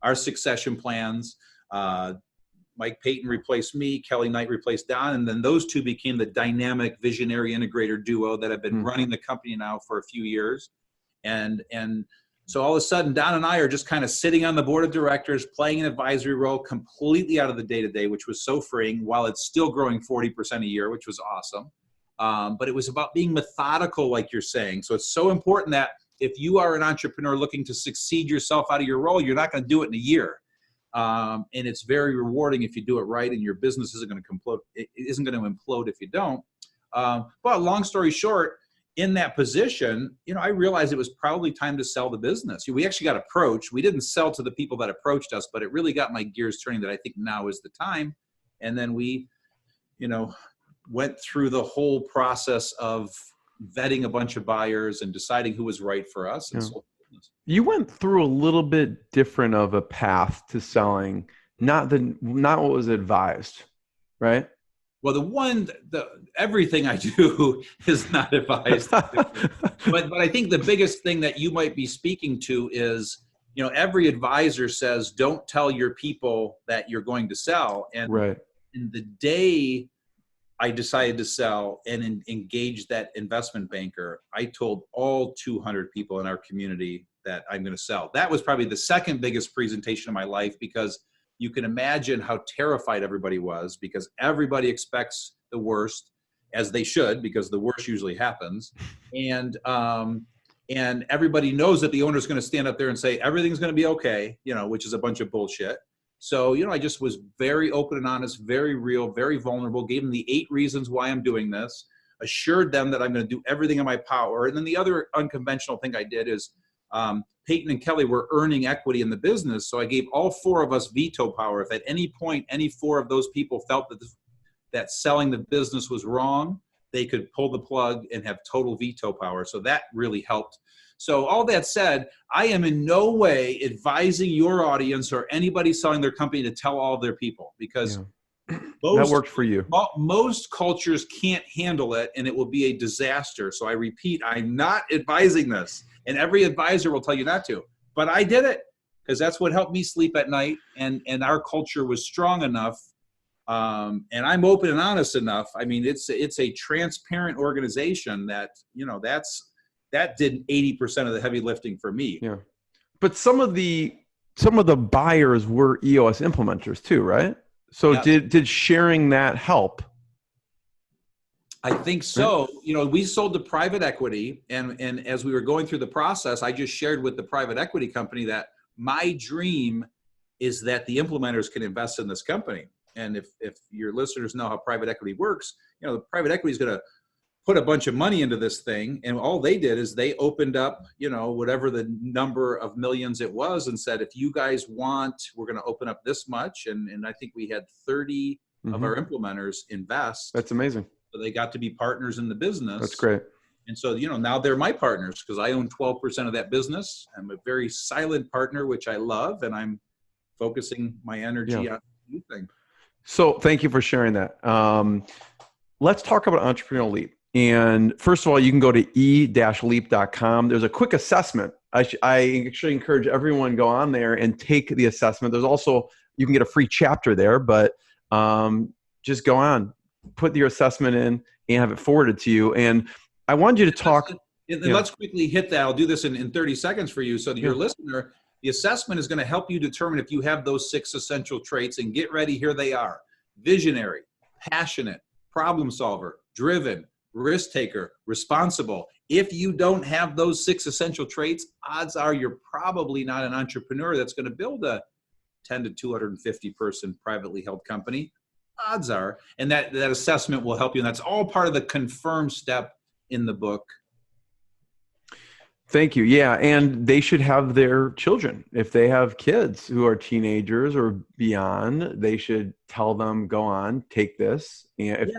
our succession plans. Mike Payton replaced me, Kelly Knight replaced Don, and then those two became the dynamic visionary integrator duo that have been running the company now for a few years. And so all of a sudden, Don and I are just kind of sitting on the board of directors, playing an advisory role, completely out of the day-to-day, which was so freeing, while it's still growing 40% a year, which was awesome. But it was about being methodical, like you're saying. So it's so important that if you are an entrepreneur looking to succeed yourself out of your role, you're not going to do it in a year. And it's very rewarding if you do it right, and your business isn't going to implode. It isn't going to implode if you don't. But long story short, in that position, I realized it was probably time to sell the business. We actually got approached. We didn't sell to the people that approached us, but it really got my gears turning that I think now is the time. And then we, went through the whole process of vetting a bunch of buyers and deciding who was right for us. And sold the business. You went through a little bit different of a path to selling, not what was advised, right? Well, everything I do is not advised. But I think the biggest thing that you might be speaking to is, every advisor says, don't tell your people that you're going to sell. And Right. in the day I decided to sell and engage that investment banker, I told all 200 people in our community that I'm going to sell. That was probably the second biggest presentation of my life, because you can imagine how terrified everybody was, because everybody expects the worst, as they should, because the worst usually happens. And everybody knows that the owner is going to stand up there and say, everything's going to be okay, which is a bunch of bullshit. So, I just was very open and honest, very real, very vulnerable, gave them the 8 reasons why I'm doing this, assured them that I'm going to do everything in my power. And then the other unconventional thing I did is, Peyton and Kelly were earning equity in the business. So I gave all 4 of us veto power. If at any point, any 4 of those people felt that selling the business was wrong, they could pull the plug and have total veto power. So that really helped. So all that said, I am in no way advising your audience or anybody selling their company to tell all of their people, because that worked for you. Most cultures can't handle it, and it will be a disaster. So I repeat, I'm not advising this, and every advisor will tell you not to. But I did it because that's what helped me sleep at night, and our culture was strong enough, and I'm open and honest enough. I mean, it's a transparent organization that that did 80% of the heavy lifting for me. Yeah, but some of the buyers were EOS implementers too, right? So yeah. Did sharing that help? I think so. We sold to private equity, and as we were going through the process, I just shared with the private equity company that my dream is that the implementers can invest in this company. And if your listeners know how private equity works, the private equity is going to put a bunch of money into this thing, and all they did is they opened up, whatever the number of millions it was, and said, if you guys want, we're going to open up this much. And I think we had 30 of our implementers invest. That's amazing. So they got to be partners in the business. That's great. And so, now they're my partners because I own 12% of that business. I'm a very silent partner, which I love, and I'm focusing my energy on the thing. So thank you for sharing that. Let's talk about Entrepreneurial Leap. And first of all, you can go to e-leap.com. There's a quick assessment. I actually encourage everyone to go on there and take the assessment. There's also, you can get a free chapter there, but just go on, put your assessment in and have it forwarded to you. And I wanted you to talk. Let's quickly hit that. I'll do this in 30 seconds for you. So to your listener, the assessment is going to help you determine if you have those 6 essential traits, and get ready. Here they are: visionary, passionate, problem solver, driven, risk taker, responsible. If you don't have those 6 essential traits, odds are you're probably not an entrepreneur that's going to build a 10 to 250 person privately held company. Odds are. And that assessment will help you. And that's all part of the confirmed step in the book. Thank you. Yeah. And they should have their children. If they have kids who are teenagers or beyond, they should tell them, go on, take this. And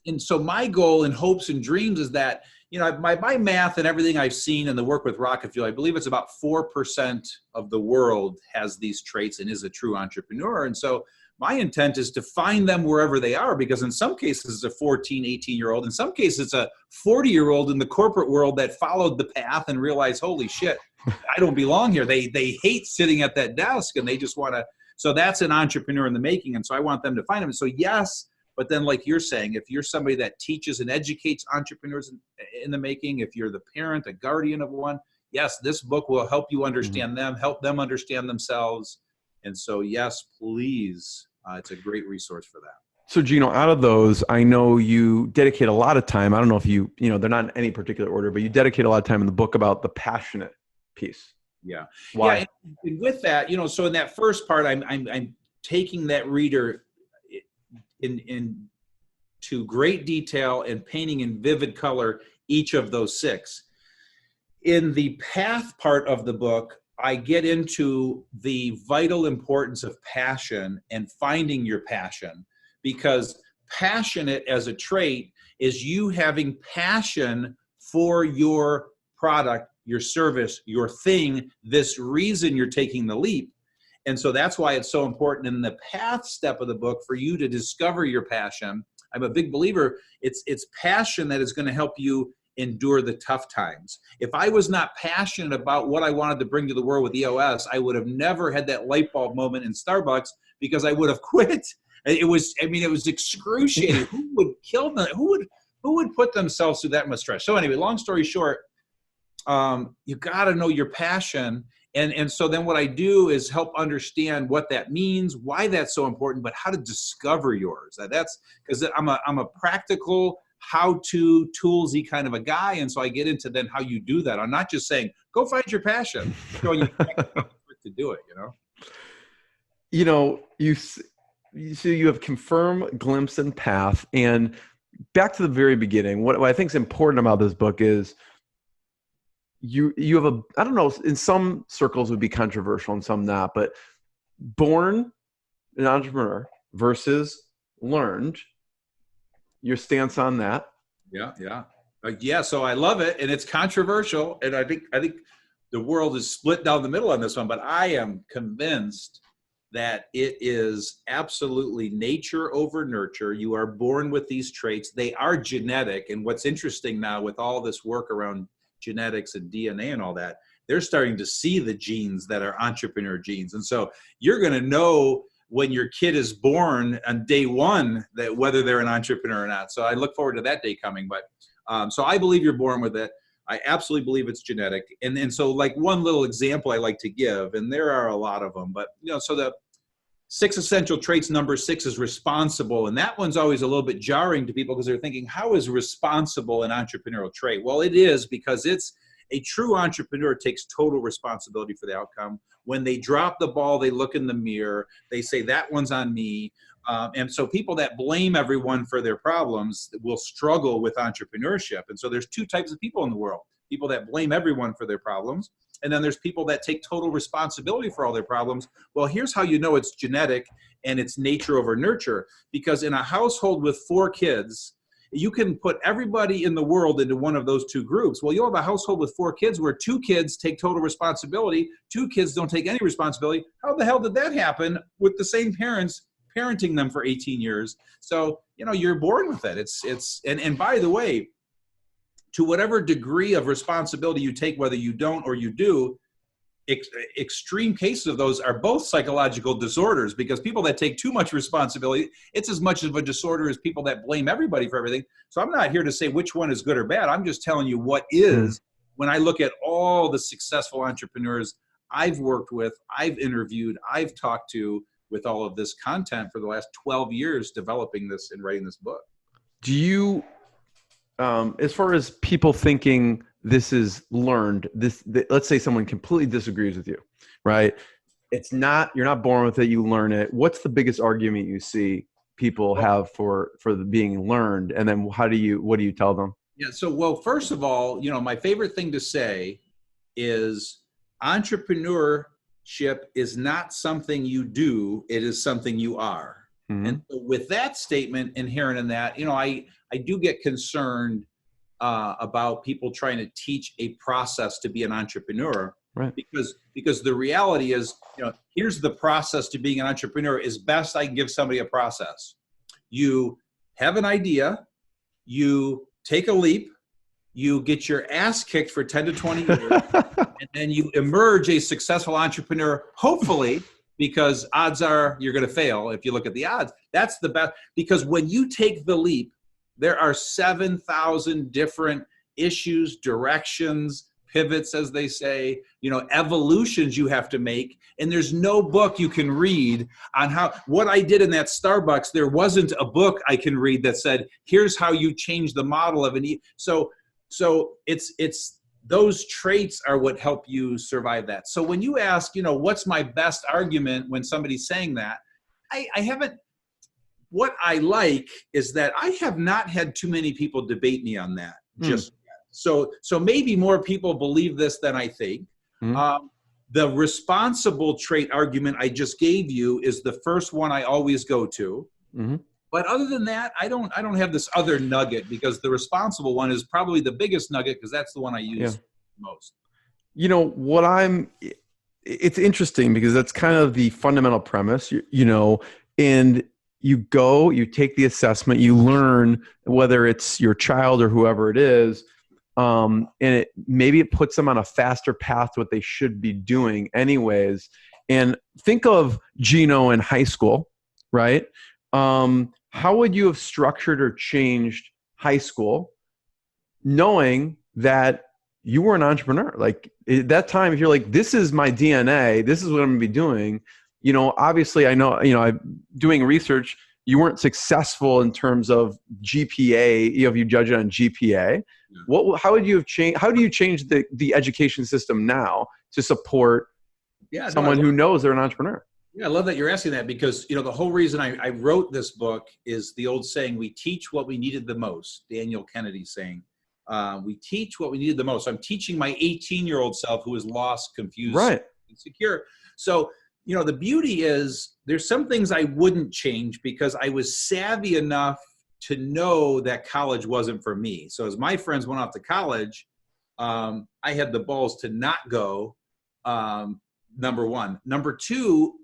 and so my goal and hopes and dreams is that, my math and everything I've seen in the work with Rocket Fuel, I believe it's about 4% of the world has these traits and is a true entrepreneur. And so my intent is to find them wherever they are, because in some cases it's a 14, 18-year-old. In some cases it's a 40-year-old in the corporate world that followed the path and realized, holy shit, I don't belong here. They hate sitting at that desk, and they just want to. So that's an entrepreneur in the making. And so I want them to find them. And so yes, but then like you're saying, if you're somebody that teaches and educates entrepreneurs in the making, if you're the parent, a guardian of one, yes, this book will help you understand them, help them understand themselves. And so yes, please. It's a great resource for that. So Gino, out of those, I know you dedicate a lot of time. I don't know if they're not in any particular order, but you dedicate a lot of time in the book about the passionate piece. Yeah. Why? Yeah, and with that, so in that first part, I'm taking that reader into great detail and painting in vivid color each of those 6. In the path part of the book, I get into the vital importance of passion and finding your passion, because passionate as a trait is you having passion for your product, your service, your thing, this reason you're taking the leap. And so that's why it's so important in the path step of the book for you to discover your passion. I'm a big believer. It's passion that is going to help you endure the tough times. If I was not passionate about what I wanted to bring to the world with EOS, I would have never had that light bulb moment in Starbucks because I would have quit. It was excruciating. Who would kill them? Who would put themselves through that much stress? So anyway, long story short, you got to know your passion. And so then what I do is help understand what that means, why that's so important, but how to discover yours. That's because I'm a practical how-to toolsy kind of a guy. And so I get into then how you do that. I'm not just saying, go find your passion, showing you to do it, You have confirm, glimpse, and path. And back to the very beginning, what I think is important about this book is you have I don't know, in some circles would be controversial and some not, but born an entrepreneur versus learned, your stance on that. Yeah. So I love it, and it's controversial, and I think the world is split down the middle on this one, but I am convinced that it is absolutely nature over nurture. You are born with these traits. They are genetic, and what's interesting now with all this work around genetics and DNA and all that, they're starting to see the genes that are entrepreneur genes, and so you're going to know when your kid is born on day one that whether they're an entrepreneur or not. So I look forward to that day coming. But so I believe you're born with it. I absolutely believe it's genetic. And so like one little example I like to give, and there are a lot of them, but so the 6 essential traits, number 6 is responsible. And that one's always a little bit jarring to people because they're thinking, how is responsible an entrepreneurial trait? Well, it is, because it's a true entrepreneur takes total responsibility for the outcome. When they drop the ball, they look in the mirror, they say, that one's on me. And so people that blame everyone for their problems will struggle with entrepreneurship. And so there's 2 types of people in the world: people that blame everyone for their problems, and then there's people that take total responsibility for all their problems. Well, here's how you know it's genetic and it's nature over nurture. Because in a household with 4 kids, you can put everybody in the world into one of those 2 groups. Well, you'll have a household with 4 kids where 2 kids take total responsibility, 2 kids don't take any responsibility. How the hell did that happen with the same parents parenting them for 18 years? So, you're born with it. And by the way, to whatever degree of responsibility you take, whether you don't or you do, extreme cases of those are both psychological disorders, because people that take too much responsibility, it's as much of a disorder as people that blame everybody for everything. So I'm not here to say which one is good or bad. I'm just telling you what is. When I look at all the successful entrepreneurs I've worked with, I've interviewed, I've talked to with all of this content for the last 12 years, developing this and writing this book. Do you, as far as people thinking this is learned, let's say someone completely disagrees with you, right? You're not born with it, you learn it. What's the biggest argument you see people have for the being learned? And then what do you tell them? Yeah. So, well, first of all, my favorite thing to say is entrepreneurship is not something you do, it is something you are. Mm-hmm. And so with that statement inherent in that, I do get concerned about people trying to teach a process to be an entrepreneur, right? Because the reality is, here's the process to being an entrepreneur. Is best I can give somebody a process. You have an idea, you take a leap, you get your ass kicked for 10 to 20 years, and then you emerge a successful entrepreneur, hopefully, because odds are you're going to fail if you look at the odds. That's the best, because when you take the leap, there are 7,000 different issues, directions, pivots, as they say, evolutions you have to make. And there's no book you can read on what I did in that Starbucks. There wasn't a book I can read that said, here's how you change the model of So it's those traits are what help you survive that. So when you ask, what's my best argument when somebody's saying that, I haven't. What I like is that I have not had too many people debate me on that just yet. So maybe more people believe this than I think. The responsible trait argument I just gave you is the first one I always go to. Mm-hmm. But other than that, I don't have this other nugget, because the responsible one is probably the biggest nugget, because that's the one I use most. It's interesting because that's kind of the fundamental premise, and you go, you take the assessment, you learn whether it's your child or whoever it is, and maybe it puts them on a faster path to what they should be doing anyways. And think of Geno in high school, right? How would you have structured or changed high school knowing that you were an entrepreneur? Like at that time, if you're like, this is my DNA, this is what I'm gonna be doing. Obviously I know, I'm doing research, you weren't successful in terms of GPA, if you judge it on GPA. How would you have changed? How do you change the education system now to support someone who knows they're an entrepreneur? Yeah, I love that you're asking that, because the whole reason I wrote this book is the old saying, we teach what we needed the most. Daniel Kennedy saying, we teach what we needed the most. So I'm teaching my 18-year-old self who is lost, confused, right, insecure. So, the beauty is there's some things I wouldn't change because I was savvy enough to know that college wasn't for me. So as my friends went off to college, I had the balls to not go, number one. Number two,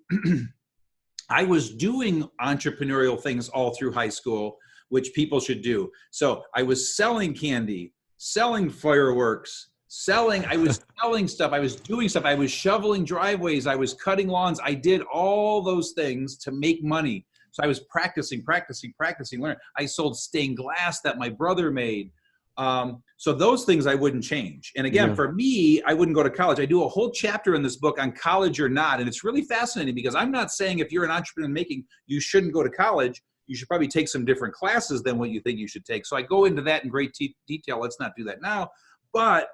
I was doing entrepreneurial things all through high school, which people should do. So I was selling candy, selling fireworks, I was selling stuff. I was doing stuff. I was shoveling driveways. I was cutting lawns. I did all those things to make money. So I was practicing, learning. I sold stained glass that my brother made. So those things I wouldn't change. And again, for me, I wouldn't go to college. I do a whole chapter in this book on college or not. And it's really fascinating because I'm not saying if you're an entrepreneur in making, you shouldn't go to college. You should probably take some different classes than what you think you should take. So I go into that in great detail. Let's not do that now. But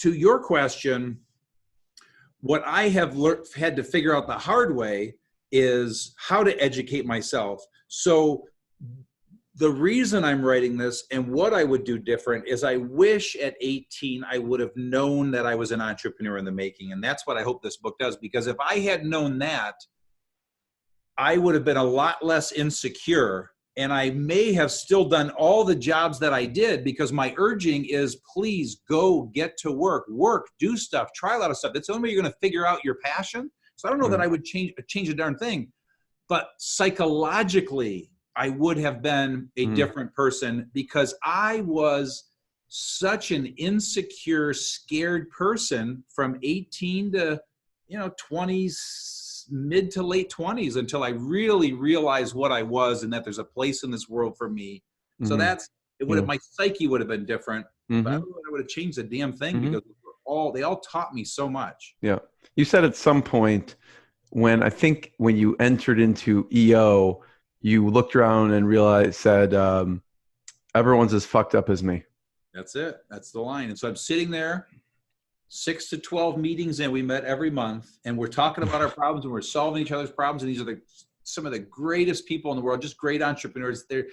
to your question, what I have had to figure out the hard way is how to educate myself. So the reason I'm writing this and what I would do different is I wish at 18 I would have known that I was an entrepreneur in the making. And that's what I hope this book does, because if I had known that, I would have been a lot less insecure, and I may have still done all the jobs that I did, because my urging is, please go get to work, do stuff, try a lot of stuff. That's the only way you're going to figure out your passion. So I don't know that I would change a darn thing, but psychologically, I would have been a different person, because I was such an insecure, scared person from 18 to, 20s, mid to late 20s, until I really realized what I was and that there's a place in this world for me. So my psyche would have been different, but I don't know if I would have changed a damn thing, because they all taught me so much. Yeah. You said at some point when you entered into EO, you looked around and said, everyone's as fucked up as me. That's it. That's the line. And so I'm sitting there, 6 to 12 meetings, and we met every month, and we're talking about our problems, and we're solving each other's problems. And these are some of the greatest people in the world, just great entrepreneurs. They're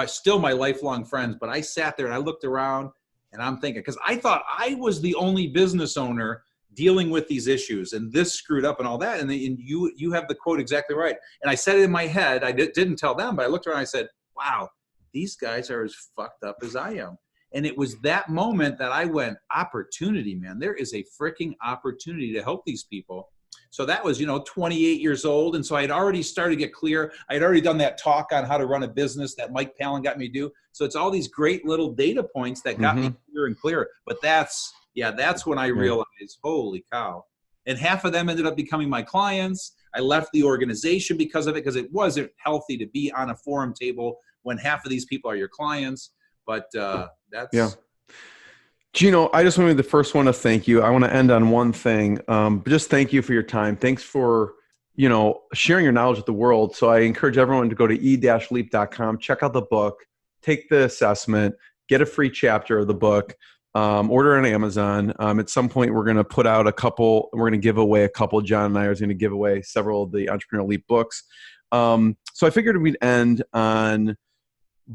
still my lifelong friends. But I sat there and I looked around, and I'm thinking, because I thought I was the only business owner dealing with these issues, and this screwed up and all that. And you have the quote exactly right. And I said it in my head. I didn't tell them, but I looked around and I said, wow, these guys are as fucked up as I am. And it was that moment that I went, opportunity, man. There is a freaking opportunity to help these people. So that was, 28 years old. And so I had already started to get clear. I had already done that talk on how to run a business that Mike Palin got me to do. So it's all these great little data points that got me clearer and clearer. But that's when I realized, holy cow. And half of them ended up becoming my clients. I left the organization because of it, because it wasn't healthy to be on a forum table when half of these people are your clients. But Geno, I just want to be the first one to thank you. I want to end on one thing. Just thank you for your time. Thanks for, sharing your knowledge with the world. So I encourage everyone to go to e-leap.com, check out the book, take the assessment, get a free chapter of the book, order on Amazon. At some point, we're going to put out we're going to give away a couple. John and I are going to give away several of the Entrepreneurial Leap books. So I figured we'd end on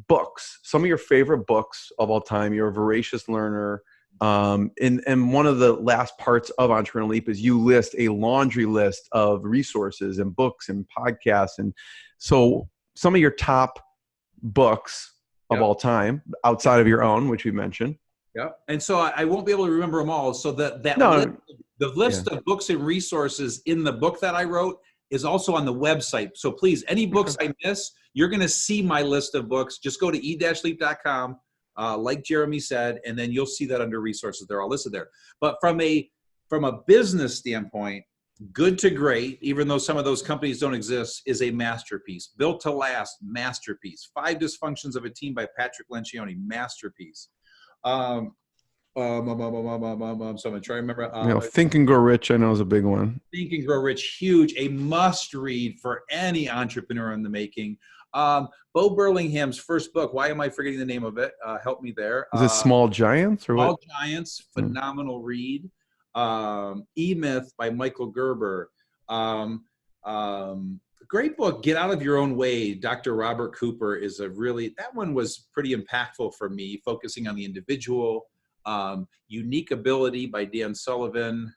books, some of your favorite books of all time. You're a voracious learner. And one of the last parts of Entrepreneurial Leap is you list a laundry list of resources and books and podcasts. And so some of your top books of all time outside of your own, which we mentioned. Yeah. And so I won't be able to remember them all. So the list of books and resources in the book that I wrote, is also on the website. So please, any books I miss, you're going to see my list of books. Just go to e-leap.com, like Jeremy said, and then you'll see that under resources. They're all listed there. But from a business standpoint, Good to Great, even though some of those companies don't exist, is a masterpiece. Built to Last, masterpiece. 5 Dysfunctions of a Team by Patrick Lencioni, masterpiece. So I'm going to try to remember. Think and Grow Rich, I know, is a big one. Think and Grow Rich, huge, a must read for any entrepreneur in the making. Bo Burlingham's first book, why am I forgetting the name of it? Help me there. Is it Small Giants or what? Small Giants, phenomenal read. E-Myth by Michael Gerber. Great book, Get Out of Your Own Way. Dr. Robert Cooper is that one was pretty impactful for me, focusing on the individual. Unique Ability by Dan Sullivan.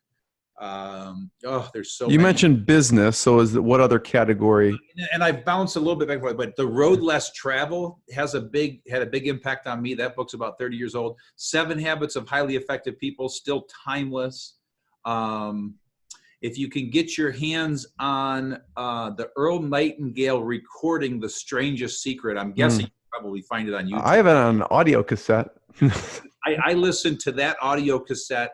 There's so You many. mentioned business, so what other category? And I bounced a little bit back and forth, but The Road Less Travel had a big impact on me. That book's about 30 years old. 7 Habits of Highly Effective People, still timeless. If you can get your hands on the Earl Nightingale recording, The Strangest Secret, I'm guessing you probably find it on YouTube. I have it on audio cassette. I listened to that audio cassette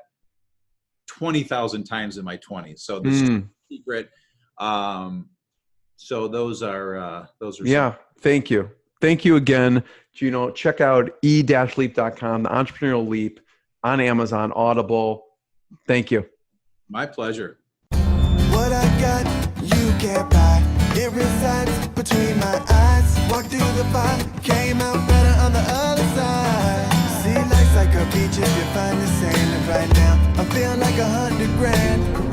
20,000 times in my 20s. So The Secret. So those are yeah. Thank you. Thank you again, Gino. Check out e-leap.com, the Entrepreneurial Leap, on Amazon, Audible. Thank you. My pleasure. What I got, you can't buy. It resides between my eyes. Walked through the fire, came out better on the other side. See, life's like a beach if you find the sand. And right now, I feel like $100 grand.